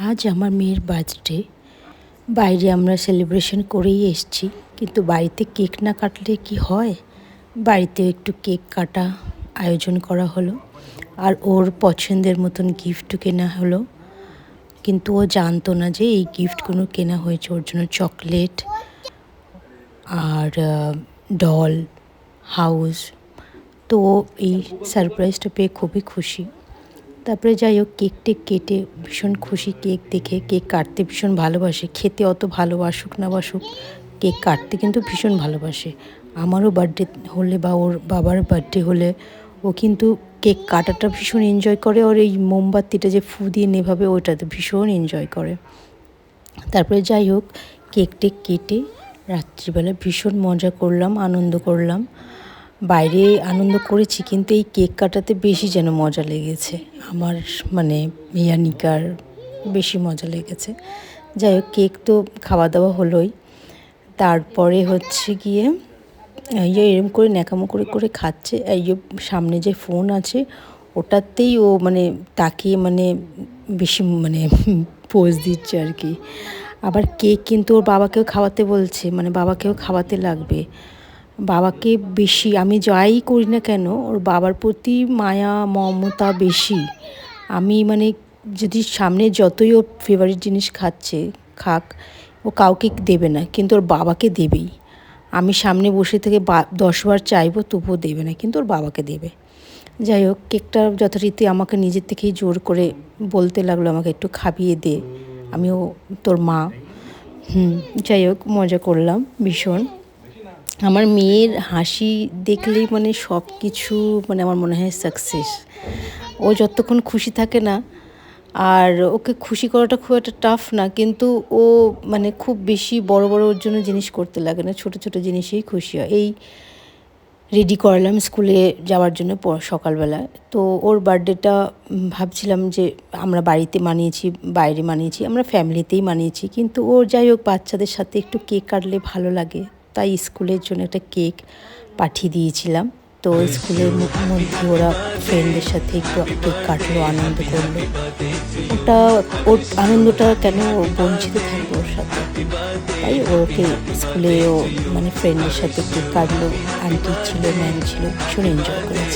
আজ আমার মেয়ের বার্থডে। বাইরে আমরা সেলিব্রেশন করেই এসেছি, কিন্তু বাড়িতে কেক না কাটলে কি হয়? বাড়িতে একটু কেক কাটা আয়োজন করা হলো, আর ওর পছন্দের মতন গিফটও কেনা হলো। কিন্তু ও জানতো না যে এই গিফটগুলো কেনা হয়েছে ওর জন্য চকলেট আর ডল হাউস। তো ও এই সারপ্রাইজটা পেয়ে খুবই খুশি। তারপরে যাই হোক, কেক টেক কেটে ভীষণ খুশি। কেক দেখে, কেক কাটতে ভীষণ ভালোবাসে। খেতে অত ভালোবাসুক না বাসুক, কেক কাটতে কিন্তু ভীষণ ভালোবাসে। আমারও বার্থডে হলে বা ওর বাবার বার্থডে হলে ও কিন্তু কেক কাটাটা ভীষণ এনজয় করে। ওর এই মোমবাতিটা যে ফু দিয়ে নেভাবে ওইটাতে ভীষণ এনজয় করে। তারপরে যাই হোক, কেক টেক কেটে রাত্রিবেলা ভীষণ মজা করলাম, আনন্দ করলাম। বাইরে আনন্দ করেছি, কিন্তু এই কেক কাটাতে বেশি যেন মজা লেগেছে আমার, মানে ইয়ানিকার বেশি মজা লেগেছে। যাই হোক, কেক তো খাওয়া দাওয়া হলোই। তারপরে হচ্ছে গিয়ে এরম করে ন্যাকামো করে করে খাচ্ছে। এই যে সামনে যে ফোন আছে ওটাতেই ও মানে তাকিয়ে মানে বেশি মানে পোজ দিচ্ছে আর কি। আবার কেক কিন্তু ওর বাবাকেও খাওয়াতে বলছে, মানে বাবাকেও খাওয়াতে লাগবে। বাবাকে বেশি, আমি যাই করি না কেন ওর বাবার প্রতি মায়া মমতা বেশি। আমি মানে যদি সামনে যতই ওর ফেভারিট জিনিস খাচ্ছে খাক, ও কাউকে দেবে না, কিন্তু ওর বাবাকে দেবেই। আমি সামনে বসে থেকে 10বার চাইবো তবুও দেবে না, কিন্তু ওর বাবাকে দেবে। যাই হোক, কেকটা যথারীতি আমাকে নিজের থেকেই জোর করে বলতে লাগলো, আমাকে একটু খাইয়ে দে, আমিও তোর মা। যাই হোক, মজা করলাম ভীষণ। আমার মেয়ের হাসি দেখলেই মানে সব কিছু মানে আমার মনে হয় সাকসেস। ও যতক্ষণ খুশি থাকে না, আর ওকে খুশি করাটা খুব একটা টাফ না, কিন্তু ও মানে খুব বেশি বড় বড় ওর জন্য জিনিস করতে লাগে না, ছোট ছোট জিনিসেই খুশি হয়। এই রেডি করালাম স্কুলে যাওয়ার জন্য সকালবেলা। তো ওর বার্থডেটা ভাবছিলাম যে আমরা বাড়িতে মানিয়েছি, বাইরে মানিয়েছি, আমরা ফ্যামিলিতেই মানিয়েছি, কিন্তু ওর যাই হোক বাচ্চাদের সাথে একটু কেক কাটলে ভালো লাগে। তাই স্কুলের জন্য একটা কেক পাঠিয়ে দিয়েছিলাম। তো স্কুলের মধ্যে ওরা ফ্রেন্ডদের সাথে একটু কেক কাটলো, আনন্দ করলো। ওটা ওর আনন্দটা কেন বঞ্চিত থাকবে ওর সাথে। তাই ওকে স্কুলেও মানে ফ্রেন্ডের সাথে কেক কাটলো, আন্টি ছিল, ম্যাম ছিল, ভীষণ এনজয় করেছে।